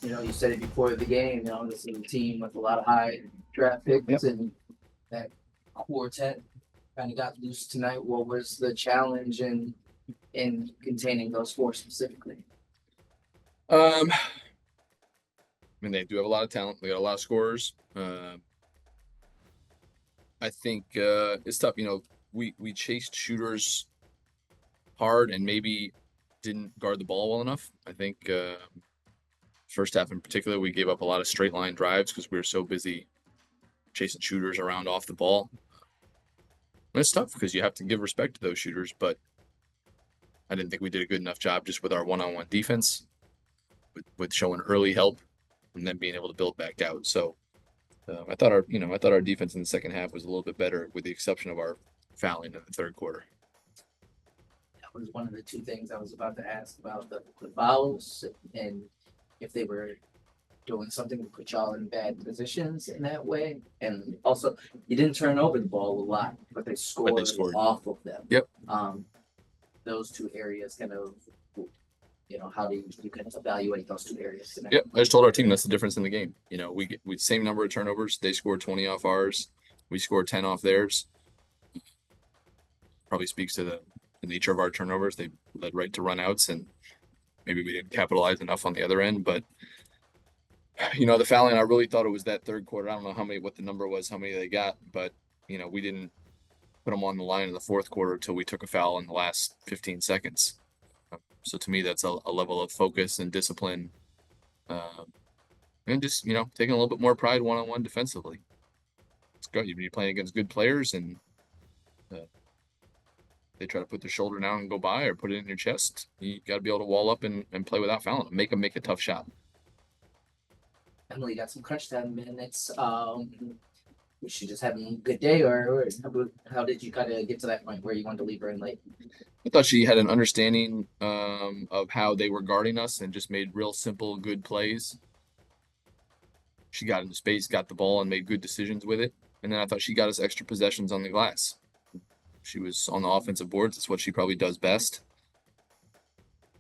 You said it before the game. This is a team with a lot of high draft picks, and that quartet kind of got loose tonight. What was the challenge in containing those four specifically? I mean, they do have a lot of talent. They got a lot of scorers. I think it's tough. We chased shooters hard and maybe didn't guard the ball well enough. I think first half in particular, we gave up a lot of straight line drives because we were so busy chasing shooters around off the ball. And it's tough because you have to give respect to those shooters, but I didn't think we did a good enough job just with our one-on-one defense, with showing early help and then being able to build back out. So I thought our defense in the second half was a little bit better, with the exception of our fouling in the third quarter. That was one of the two things I was about to ask about the fouls and if they were doing something to put y'all in bad positions in that way. And also, you didn't turn over the ball a lot, but they scored off of them. Yep. Those two areas kind of, how do you kind of evaluate those two areas tonight? Yep. I just told our team that's the difference in the game. We same number of turnovers. They scored 20 off ours. We scored 10 off theirs. Probably speaks to the nature of our turnovers. They led right to runouts, and maybe we didn't capitalize enough on the other end. But the fouling, I really thought it was that third quarter. I don't know what the number was, how many they got, but we didn't put them on the line in the fourth quarter until we took a foul in the last 15 seconds. So to me, that's a level of focus and discipline, and just taking a little bit more pride one-on-one defensively. It's good. You're playing against good players, and they try to put their shoulder down and go by, or put it in your chest. You got to be able to wall up and play without fouling them. Make them make a tough shot. Emily got some crunch time minutes. Was she just having a good day, or how did you kind of get to that point where you wanted to leave her in late? I thought she had an understanding of how they were guarding us and just made real simple, good plays. She got into space, got the ball, and made good decisions with it. And then I thought she got us extra possessions on the glass. She was on the offensive boards. That's what she probably does best.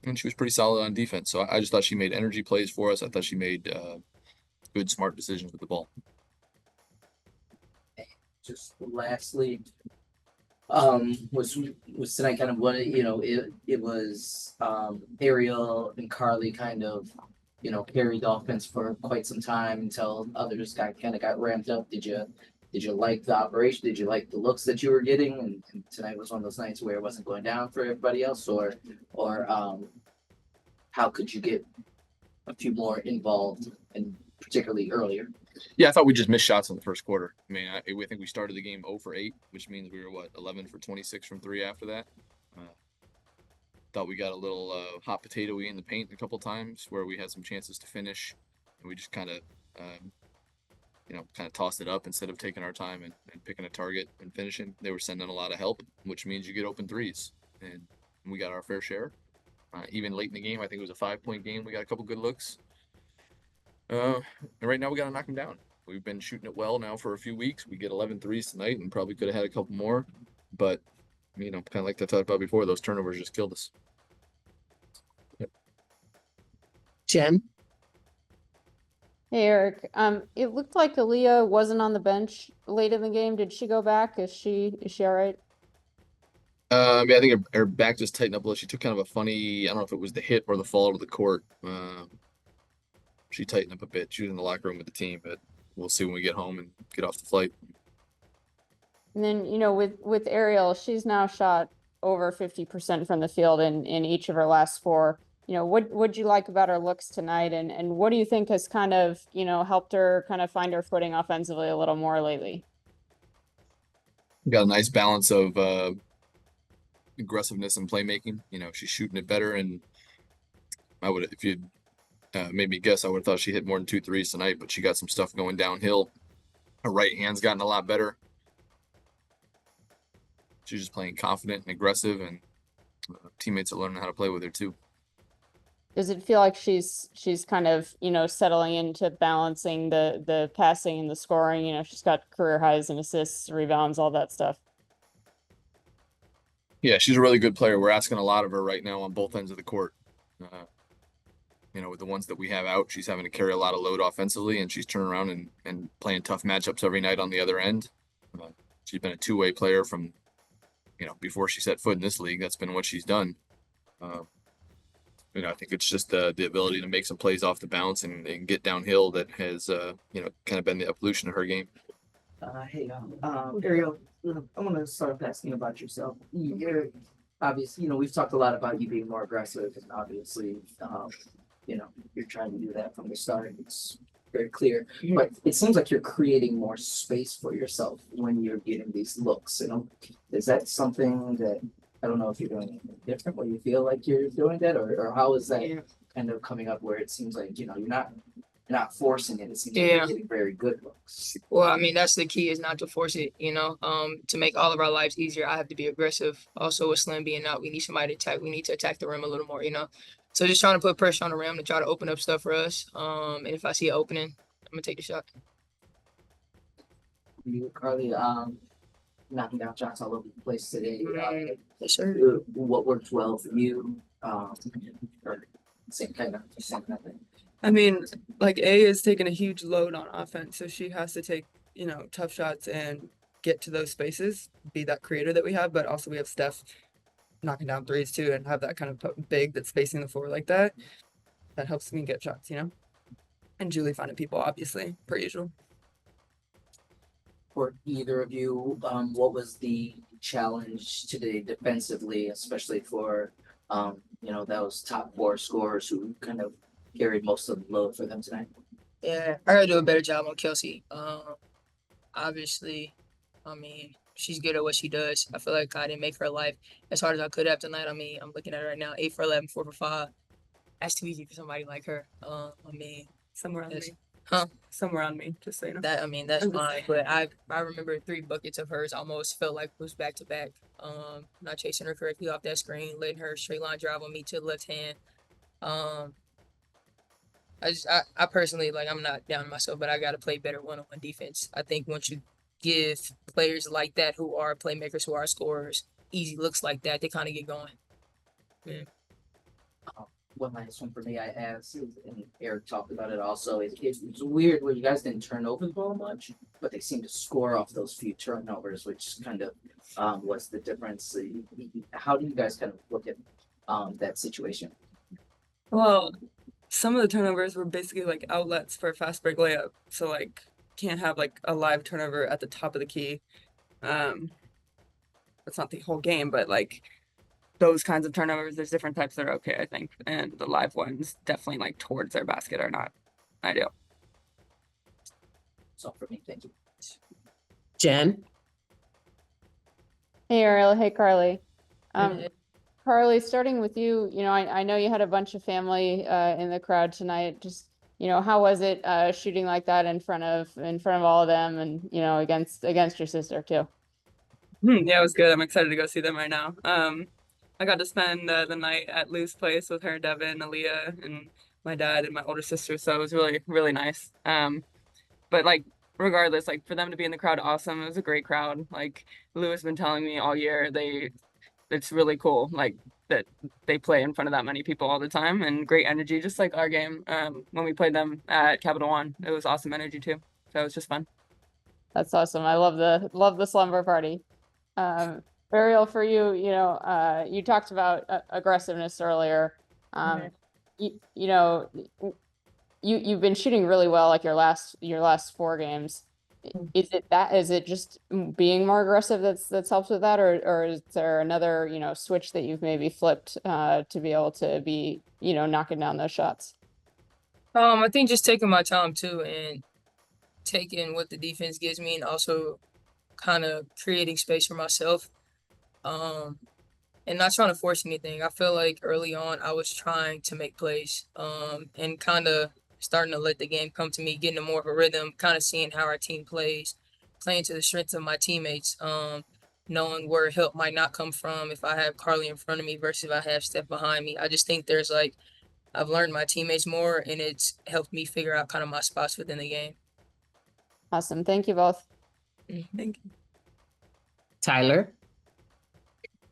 And she was pretty solid on defense. So I just thought she made energy plays for us. I thought she made good, smart decisions with the ball. Just lastly, was tonight kind of what it was Ariel and Karlie kind of carried the offense for quite some time until others got ramped up. Did you like the operation? Did you like the looks that you were getting? And tonight was one of those nights where it wasn't going down for everybody else, or how could you get a few more involved, and particularly earlier? Yeah, I thought we just missed shots in the first quarter. I mean, I think we started the game 0 for 8, which means we were 11 for 26 from 3 after that. Thought we got a little hot potato-y in the paint a couple times where we had some chances to finish, and we just kind of tossed it up instead of taking our time and picking a target and finishing. They were sending a lot of help, which means you get open threes, and we got our fair share. Even late in the game, I think it was a 5-point game. We got a couple good looks. And right now we got to knock them down. We've been shooting it well now for a few weeks. We get 11 threes tonight and probably could have had a couple more. But, kind of like I talked about before, those turnovers just killed us. Yep. Jen? Hey, Eric. It looked like Aaliyah wasn't on the bench late in the game. Did she go back? Is she all right? I think her back just tightened up a little. She took kind of a funny, I don't know if it was the hit or the fall to the court. She tightened up a bit. She was in the locker room with the team, but we'll see when we get home and get off the flight. And then, with Ariel, she's now shot over 50% from the field in each of her last 4. What'd you like about her looks tonight? And what do you think has kind of, helped her kind of find her footing offensively a little more lately? Got a nice balance of aggressiveness and playmaking. She's shooting it better, and if you'd made me guess, I would have thought she hit more than 2 threes tonight, but she got some stuff going downhill. Her right hand's gotten a lot better. She's just playing confident and aggressive, and teammates are learning how to play with her too. Does it feel like she's kind of, settling into balancing the passing and the scoring? She's got career highs in assists, rebounds, all that stuff. Yeah, she's a really good player. We're asking a lot of her right now on both ends of the court. with the ones that we have out, she's having to carry a lot of load offensively, and she's turning around and playing tough matchups every night on the other end. She's been a two-way player from, before she set foot in this league. That's been what she's done. I think it's just the ability to make some plays off the bounce and get downhill that has, kind of been the evolution of her game. Hey, Ariel, I want to start off asking about yourself. You're obviously, we've talked a lot about you being more aggressive, and obviously, you're trying to do that from the start. It's very clear, but it seems like you're creating more space for yourself when you're getting these looks. Is that something that, I don't know if you're doing anything different, or you feel like you're doing that, or how is that kind of coming up where it seems like, you're not forcing it. It seems like you're getting very good looks. Well, I mean, that's the key, is not to force it, to make all of our lives easier. I have to be aggressive. Also, with Slim being out, we need somebody to attack. We need to attack the rim a little more, So just trying to put pressure on the rim to try to open up stuff for us. And if I see an opening, I'm gonna take the shot. You, Karlie, knocking down shots all over the place today. Yes, sir. What worked well for you? Or same kind of thing. I mean, like, A is taking a huge load on offense, so she has to take, tough shots and get to those spaces, be that creator that we have, but also we have Steph knocking down threes too, and have that kind of big that's spacing the floor like that. That helps me get shots, And Julie finding people, obviously, per usual. For either of you, what was the challenge today defensively, especially for, those top four scorers who kind of carried most of the load for them tonight? Yeah, I gotta do a better job on Kelsey. Obviously, I mean, she's good at what she does. I feel like I didn't make her life as hard as I could have tonight. I mean, I'm looking at her right now, 8 for 11, 4 for 5. That's too easy for somebody like her. Somewhere on Yes. me. Huh? Somewhere on me, just so you know. That's fine. But I remember 3 buckets of hers almost felt like it was back to back. Not chasing her correctly off that screen, letting her straight line drive on me to the left hand. I personally, I'm not down on myself, but I got to play better one-on-one defense. I think once you give players like that who are playmakers, who are scorers, easy looks like that, they kind of get going. Yeah. One last one for me, I asked, and Eric talked about it also. It was weird where you guys didn't turn over the ball much, but they seemed to score off those few turnovers, which kind of was the difference. How do you guys kind of look at that situation? Well, some of the turnovers were basically like outlets for a fast break layup. So can't have a live turnover at the top of the key. That's not the whole game, but those kinds of turnovers, there's different types that are okay, I think. And the live ones definitely towards their basket are not ideal. That's all for me. Thank you. Jen? Hey, Ariel. Hey, Karlie. Yeah. Karlie, starting with you, I know you had a bunch of family in the crowd tonight. Just, how was it shooting like that in front of all of them, and against your sister too? Yeah, it was good. I'm excited to go see them right now. I got to spend the night at Lou's place with her, Devin, Aaliyah, and my dad and my older sister. So it was really, really nice. But regardless, for them to be in the crowd, awesome. It was a great crowd. Lou has been telling me all year, it's really cool. That they play in front of that many people all the time, and great energy, just like our game. When we played them at Capital One, it was awesome energy too. So it was just fun. That's awesome. I love the slumber party. Ariel, for you, you talked about aggressiveness earlier. You've been shooting really well, your last 4 games. Is it just being more aggressive that's helped with that, or is there another switch that you've maybe flipped to be able to be knocking down those shots? I think just taking my time too, and taking what the defense gives me, and also kind of creating space for myself. And not trying to force anything. I feel like early on I was trying to make plays, and kind of starting to let the game come to me, getting more of a rhythm, kind of seeing how our team plays, playing to the strengths of my teammates, knowing where help might not come from if I have Karlie in front of me versus if I have Steph behind me. I just think there's I've learned my teammates more, and it's helped me figure out kind of my spots within the game. Awesome. Thank you both. Thank you. Tyler?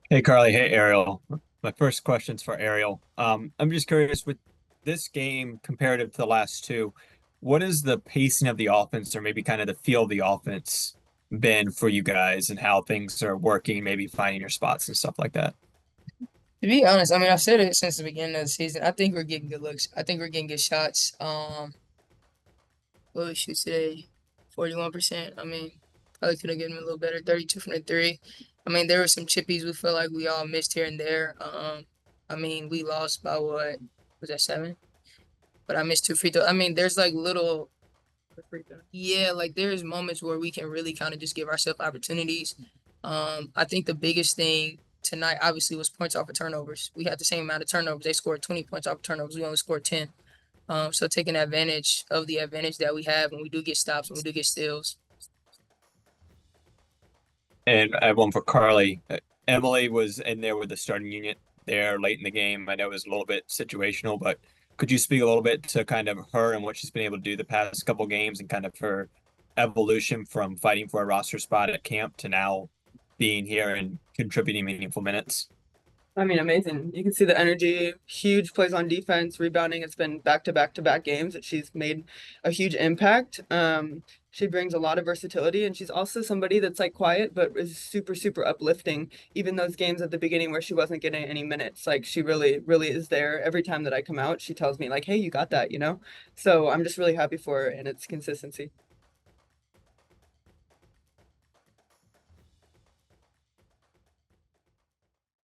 Hey, Karlie. Hey, Ariel. My first question's for Ariel. I'm just curious, with this game comparative to the last two, what is the pacing of the offense or maybe kind of the feel of the offense been for you guys and how things are working, maybe finding your spots and stuff like that? To be honest, I mean, I've said it since the beginning of the season. I think we're getting good looks. I think we're getting good shots. What we shoot today, 41%. I mean, probably could have given a little better, 32 from the three. I mean, there were some chippies we feel like we all missed here and there. I mean, we lost by what was that 7? But I missed 2 free throws. I mean, there's like little, yeah, like there's moments where we can really kind of just give ourselves opportunities. I think the biggest thing tonight obviously was points off of turnovers. We had the same amount of turnovers. They scored 20 points off of turnovers. We only scored 10. So taking advantage of the advantage that we have when we do get stops, when we do get steals. And I have one for Karlie. Emily was in there with the starting unit there late in the game. I know it was a little bit situational, but could you speak a little bit to kind of her and what she's been able to do the past couple games and kind of her evolution from fighting for a roster spot at camp to now being here and contributing meaningful minutes? I mean, amazing. You can see the energy, huge plays on defense, rebounding. It's been back to back to back games that she's made a huge impact. She brings a lot of versatility, and she's also somebody that's like quiet, but is super, super uplifting. Even those games at the beginning where she wasn't getting any minutes, like she really, really is there. Every time that I come out, she tells me like, "Hey, you got that," you know? So I'm just really happy for her and its consistency.